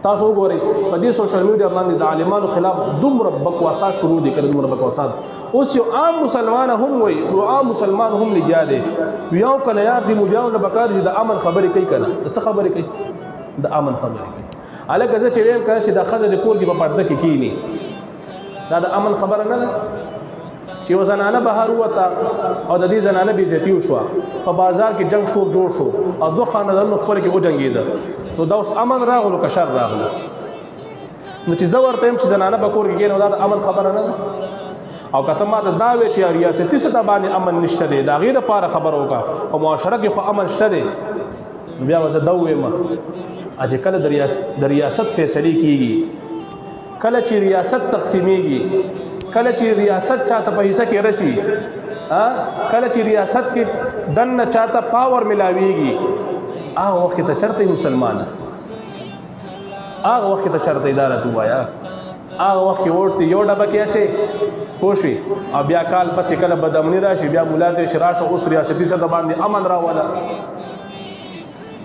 تاسو وګورئ په دې سوشل میډیا باندې د عالمانو خلاف دومره بکواسات شروع دي کړي، دومره بکواسات. اوس یو عام مسلمان هم وایي، یو عام مسلمان هم لګیا دی، یو کنه یار دی مولیانو نه بکار چې د امن خبرې کوي، کنه د څه خبرې کوي؟ د امن خبرې کوي. هلکه زه چې ویم کنه چې دا ښځه د کور کې په پرده کې کښېني، دا د امن خبره نه ده چې یو زنانه بهر ووته او د دې زنانه بېعزتي وشوه، په بازار کې جنګ جوړ شو او دوه خاندانونه خپل کې وجنګېده، نو دا اوس امن راغلو که شر راغلو؟ نو چې زه ورته یم چې زنانه په کور کې کښېني، دا د امن خبره نه ده. او که ته ما ته دا وایې چې ریاستي سطح باندې امن نشته دی، د هغې دپاره خبره وکړه، په معاشره کې خو امن شته دی، نو بیا به زه دا ووایم چې کله د ریاست فیصلې کېږي، کله چې ریاست تقسیمیږي، کله چې ریاست چاته په حصه کې رسي، کله چې ریاست کې دننه چاته پاور ملاویږي، هغه وخت کې ته چېرته مسلمانه، هغه وخت کې ته چېرته اداره ته ووایه، هغه وخت کې ووټ یو ډبه کې اچې پوه شوې، او بیا کال پس چې کله بدامني راشي بیا ملا ته چې راشه اوس ریاستي سطح باندې امن راوله.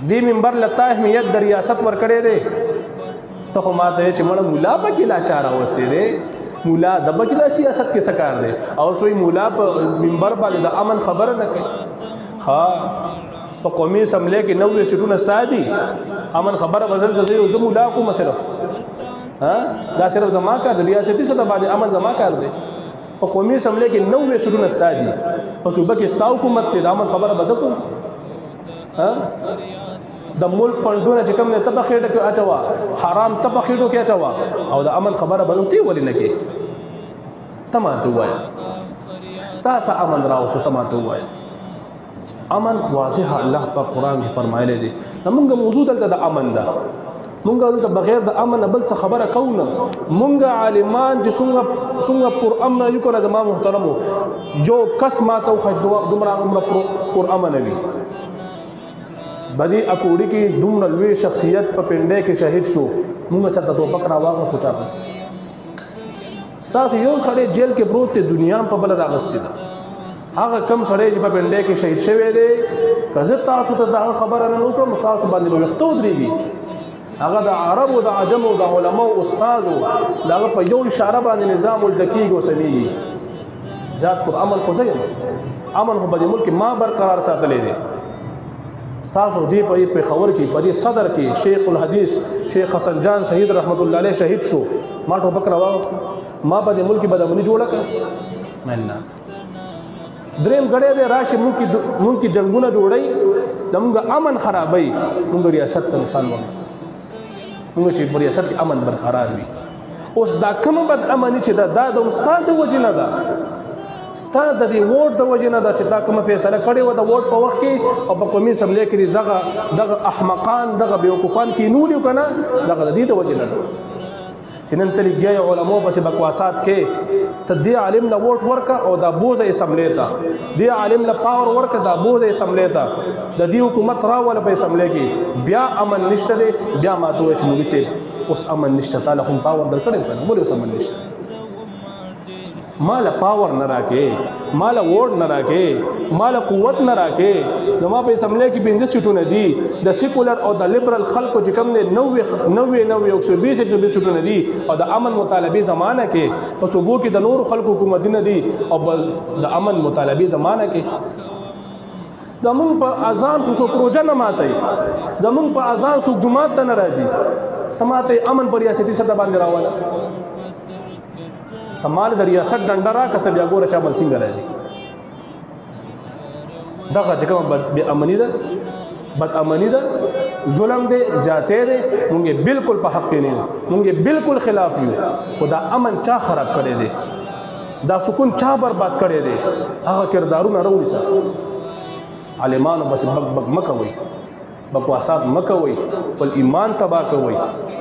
دې منبر له تا اهمیت د ریاست ورکړی دی، ته خو ما ته یې چې مړه ملا پکې لا چا راوستی دی، مولا د بکلا سیاست کې څه کار دی؟ او سوی مولا په منبر باندې د امن خبره نه کوي. ها په قومي اسمبلی کې 90 سیټونه ستا دي، امن خبره بدل ته زه مولا کوم صرف، دا صرف زما کار دی، ریاستي سطح باندې امن زما کار دی. په قومي اسمبلی کې 90 سیټونه ستا دي، په صوبه کې ستا حکومت دی، د امن خبره به زه کوم؟ د ملک فنډونه چې کوم نه ته په خېټه کې اچوه، حرام ته په خېټو کې اچوه، او د امن خبره به نو ته ولې نه کوې؟ ته ماته ووایه تا څه امن راوستو؟ ته ماته ووایه. امن واضح الله په قرآن کې فرمایلی دی. زمونږ موضوع دلته د امن ده، مونږ دلته بغیر د امن بل څه خبره کوو نه. مونږ عالمان چې څنګه پر امن یو کنه زما محترمو، یو کس ماته وښایي دومره پر امن وي. بدی اکوړي کې دومره لوی شخصیت په پنډۍ کې شهید شو، موږ چاته ټوپک راواغوستو چا پسې. ستاسو یو سړی جیل کې پروت دی، دنیا په بله راغستې ده. هغه کم سړی چې په پنډۍ کې شهید شوی دی، که زه تاسو ته د هغه خبره نه وکړم تاسو باندې به ویښته ودرېږي. هغه د عربو د عجمو د علماو استادو د هغه په یو اشاره باندې نظام ولټه کېږي او سمیږي. ذات پر امن خو زه یم، امن خو په دې ملک کې ما برقرار ساتلی دی. تاسو دې په پېښور کې په دې صدر کې شیخ الحدیث شیخ حسن جان شهید رحمت الله علیه شهید شو، ما ټوپک راواغوستو، ما په دې ملک کې بدامني جوړه کړه؟ نه. دریم غړی دی راشي مونږ کې جنګونه جوړوي، زمونږ امن خرابوي، مونږ ریاست ته نقصان وکړو، مونږ چې په ریاست کې امن برقرار وي. اوس دا کومه بد امني چې دا د استاد د وجې نه ده، ستا د دې ووټ د وجې نه ده چې دا کومه فیصله کړې وه د ووټ په وخت کې او په قومي اسمبلی کې دغه احمقان دغه بیوقوفان کینولي که نه، دغه د دې د وجې نه ده چې نن ته لګیا یې علماو پسې بکواسات کې. ته دې عالم له ووټ ورکړه او دا بوزه اسمبلی ته، دې عالم له پاور ورکړه دا بوزه اسمبلی ته، د دې حکومت راوله په اسمبلی کې، بیا امن نشته دی. بیا ما ته وایي چې مولوي صاحب اوس امن نشته، تا له خو پاور درکړی که نه، ولې اوس امن نشته؟ مالا پاور نه راکې، مالا ووټ نه راکې، مالا قوت نه راکې. زما په اسمبلی کې 15 سیټونه دي، د سیکولر او د لیبرل خلکو چې کوم دی 90 سیټونه دي، او د امن مطالبې زمانه کې په صوبو کې د نورو خلکو حکومتونه دي او د امن مطالبې زمانه کې. زمونږ په اذان خو څوک روژه نه ماتوي، زمونږ په اذان څوک جومات ته نه راځي، ته ماته امن په ریاستي سطح باندې راوله. تمال د ریاست ډنډه راکړه، بیا ګوره چې امن څنګه راځي. دغه چې کومه بې امني ده، بد امني ده، ظلم دی، زیاتې دی، مونږ یې بالکل په حق کې نه یو، مونږ یې بالکل خلاف یو. خو دا امن چا خراب کړی دی؟ دا سکون چا برباد کړی دی؟ هغه کردارونه راونیسه. عالمانو بس بک بک مه کوئ، بکواسات مه کوئ، خپل ایمان تباه کوئ،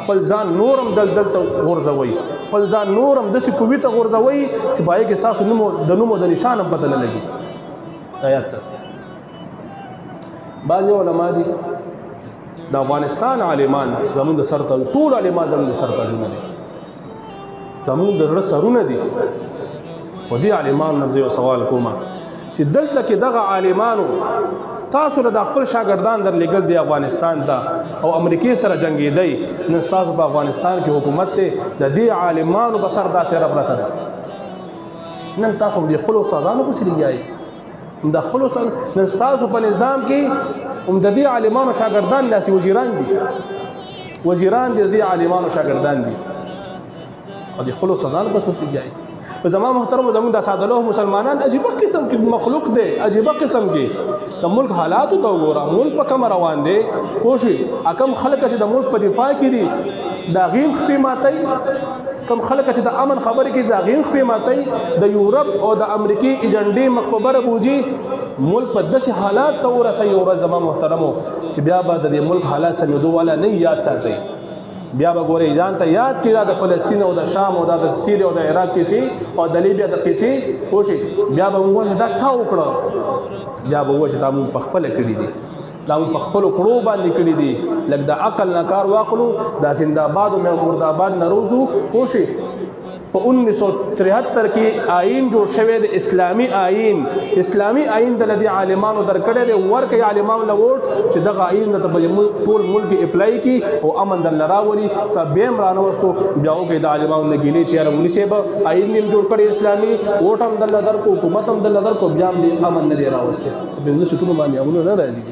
خپل ځان نورم دلدل ته غورځوئ، خپل ځان نورم داسې کوي ته غورځوئ چې په هغې کې ستاسو د نوم او د نشان هم پته نه لګي. دا یاد ساتئ. بعضې علما دي د افغانستان عالمان زمونږ د سر تاج، ټول عالمان زمونږ د سر تاجونه دي، زمونږ د زړه سرونه دي. خو دې عالمانو نه زه یو سوال کوم چې دلته کې دغه عالمانو تاسو له خپل شاګردان در لګل دی افغانستان ته او امریکای سره جنگیدای نن تاسو په افغانستان کې حکومت ته د دې عالمانو په سر داسې رغبت ده نن تاسو د خپل استادانو په سر لګیای د خپل نن تاسو په نظام کې د دې عالمانو شاګردان ناسي وزیران دي د دې عالمانو شاګردان دي او د خپل استادانو په سر لګیای په زمام محترم زموږ د ساده لوح مسلمانان عجیب قسم کې مخلوق دی عجیب قسم کې د ملک حالات ته وګوره ملک په کوم روان دی خوشي کم خلک چې د ملک په دفاع کې دي دا غیم خپې ماتي کم خلک چې د امن خبرې کې دا غیم خپې ماتي د یورپ او د امریکای ایجنډې مخبره بوجي ملک په داسې حالات ته ورسي او زمام محترمو چې بیا به د ملک حالات سمېدو والا نه یاد ساتي بیا به ګورې ځان ته یاد کړه د فلسطین او د شام او د سیریه او د عراق کیسې او د لیبیا د کیسې خوشي بیا به موږ دا چا وکړه بیا به وځي دا موږ په خپل کړی دي دا موږ په خپل کړو باندې کړی دي لکه د عقل نه کار واخلو دا زنده‌باد او مرداباد نه روزو خوشي په 1973 کې آئین جوړ شوی د اسلامي آئین د لدی عالمانو درکړه د ورکه عالمانو له ووټ چې دغه آئین ته په ټول ملک اپلای کی او امن در لراولي کا بیم رانوستو بیا وګي د عالمانو لګیلې چې رمونی سیب آئین نیم جوړ کړی اسلامي ووټ هم در لدر کو حکومت هم در لدر کو بیا هم امن نه دی راوسته په دې څه ټول باندې امن نه راځي